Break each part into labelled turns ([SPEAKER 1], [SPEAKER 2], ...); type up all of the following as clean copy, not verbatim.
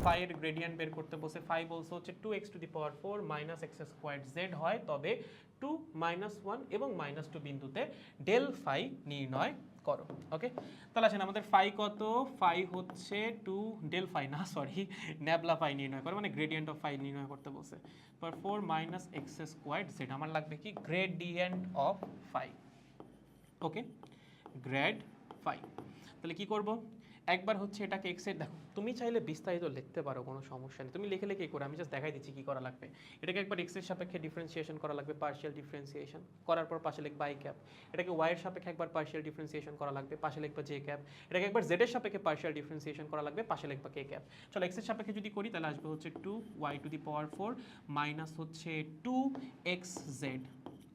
[SPEAKER 1] Phi এর gradient বের করতে বসে ফাই বলছে হচ্ছে 2x to the power 4 minus x square Z হয়, তবে 2 -1 এবং -2 বিন্দুতে ডেল ফাই নির্ণয় করো। ওকে, তাহলে আসেন আমাদের ফাই কত, ফাই হচ্ছে 2 ডেল ফাই না সরি ন্যাবলা ফাই নির্ণয় করো, মানে গ্রেডিয়েন্ট অফ ফাই নির্ণয় করতে বলছে। 4 মাইনাস এক্স স্কোয়ার জেড আমার লাগবে কি gradient of phi. Okay, grad phi. তাহলে কি করব, একবার হচ্ছে এটাকে এক্স এর, দেখো তুমি চাইলে বিস্তারিত লিখতে পারো, কোনো সমস্যা নেই, তুমি লিখে লিখে করে, আমি জাস্ট দেখাই দিচ্ছি কি করা লাগবে। এটাকে একবার এক্স এর সাপেক্ষে ডিফারেন্সিয়েশন করা লাগবে, পার্শিয়াল ডিফারেন্সিয়েশন করার পর পাশে লিখবা আই ক্যাপ। এটাকে ওয়াই এর সাপেক্ষে একবার পার্শিয়াল ডিফারেন্সিয়েশন করা লাগবে, পাশে লিখবা জে ক্যাপ। এটাকে একবার জেড এর সাপেক্ষে পার্শিয়াল ডিফারেন্সিয়েশন করা লাগবে, পাশে লিখবা কে ক্যাপ। চলো এক্স এর সাপেক্ষে যদি করি তাহলে আসবে হচ্ছে 2y to the power 4 minus হচ্ছে 2xz।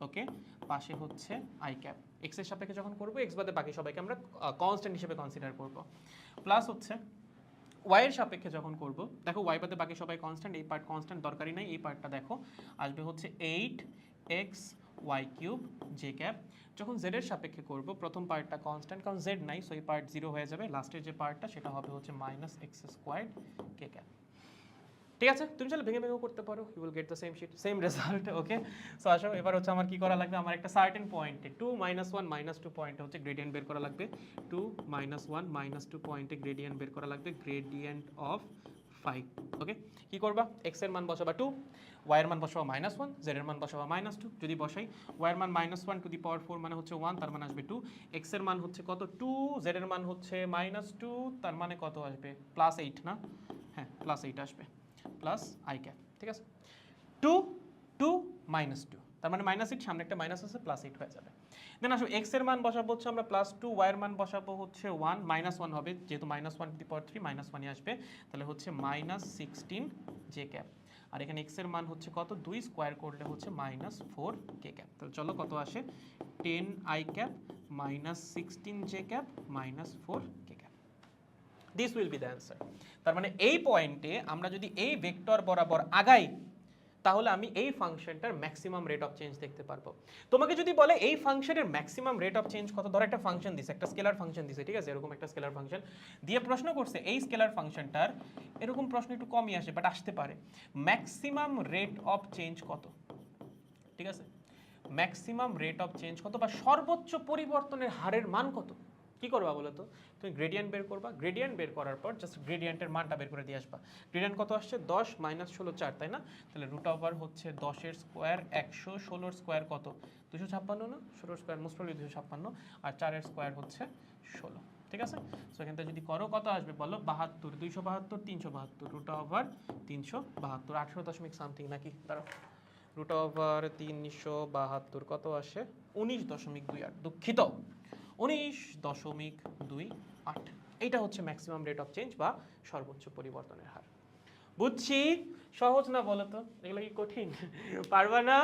[SPEAKER 1] ওকে, পাশে হচ্ছে আই ক্যাপ। এক্স এর সাপেক্ষে যখন করবো এক্স বাদে বাকি সবাইকে আমরা কনস্ট্যান্ট হিসেবে কনসিডার করব। প্লাস হচ্ছে ওয়াই এর সাপেক্ষে যখন করব, দেখো ওয়াই বাদে বাকি সবাই কনস্ট্যান্ট, এই পার্ট কনস্ট্যান্ট দরকারই নাই, এই পার্টটা দেখো আসবে হচ্ছে 8x y cube J cap. যখন জেড এর সাপেক্ষে করব প্রথম পার্টটা কনস্ট্যান্ট, কারণ জেড নাই, সো এই পার্ট 0 হয়ে যাবে, লাস্টের যে পার্টটা সেটা হবে হচ্ছে minus x square k cap. ঠিক আছে, তুমি চাইলে ভেঙে ভেঙেও করতে পারো, you will get the same shit, same result. Okay, so আসো এবার হচ্ছে আমার কি করা লাগবে, আমার একটা সার্টেন পয়েন্টে 2 -1 -2 পয়েন্টে হচ্ছে গ্রেডিয়েন্ট বের করা লাগবে। 2 -1 -2 পয়েন্টে গ্রেডিয়েন্ট বের করা লাগবে, গ্রেডিয়েন্ট অফ ফাই। ওকে, কি করবা, এক্স এর মান বসাবা 2, ওয়াই এর মান বসাবা -1, জেড এর মান বসাবা -2। যদি বসাই ওয়াই এর মান -1 টু দি পাওয়ার 4 মানে হচ্ছে 1, তার মানে আসবে 2। এক্স এর মান হচ্ছে কত 2, জেড এর মান হচ্ছে -2, তার মানে কত আসবে +8 না, হ্যাঁ +8 আসবে, প্লাস আই ক্যাপ। ঠিক আছে, 2 2 -2, তার মানে -8, সামনে একটা মাইনাস আছে, +8 হয়ে যাবে। দেন আসো এক্স এর মান বসাবো হচ্ছে আমরা +2, ওয়াই এর মান বসাবো হচ্ছে 1, -1 হবে যেহেতু -1 টু দি পাওয়ার 3 -1ই আসবে, তাহলে হচ্ছে -16 জে ক্যাপ। আর এখানে এক্স এর মান হচ্ছে কত 2, স্কোয়ার করলে হচ্ছে -4 কে ক্যাপ। তাহলে চলো কত আসে 10 I cap -16 J cap -4 K cap. This will be the answer. তার মানে এই পয়েন্টে আমরা যদি এই ভেক্টর বরাবর আগাই তাহলে আমি এই ফাংশনটার ম্যাক্সিমাম রেট অফ চেঞ্জ দেখতে পারবো। তোমাকে যদি বলে এই ফাংশনের ম্যাক্সিমাম রেট অফ চেঞ্জ কত, ধর একটা ফাংশন দিছে, একটা স্কেলার ফাংশন দিছে, ঠিক আছে, এরকম একটা স্কেলার ফাংশন দিয়ে প্রশ্ন করছে এই স্কেলার ফাংশনটার, এরকম প্রশ্ন একটু কমই আসে বাট আসতে পারে, ম্যাক্সিমাম রেট অফ চেঞ্জ কত, ঠিক আছে, ম্যাক্সিমাম রেট অফ চেঞ্জ কত বা সর্বোচ্চ পরিবর্তনের হারের মান কত, কি করবা বলো তো, তুমি গ্রেডিয়েন্ট বের করবা, গ্রেডিয়েন্ট বের করার পর জাস্ট গ্রেডিয়েন্টের মানটা বের করে দিয়ে আসবা। গ্রেডিয়েন্ট কত আসছে 10 - 16 4, তাই না, তাহলে রুট ওভার হচ্ছে 10 এর স্কোয়ার 100, 16 এর স্কোয়ার কত 256 না, 16 স্কোয়ার মোস্ট প্রবলি 256, আর 4 এর স্কোয়ার হচ্ছে 16। ঠিক আছে, সো এখান থেকে যদি করো কত আসবে বলো 72, 272, 372, রুট ওভার 372, 18 দশমিক সামথিং নাকি, দাঁড়াও, রুট ওভার 372 কত আসে 19.28, দুঃখিত 19.28। এইটা হচ্ছে ম্যাক্সিমাম রেট অফ চেঞ্জ বা সর্বোচ্চ পরিবর্তনের হার। বুঝছি, সহজ না বলো তো, এগুলো কি কঠিন, পারবা না?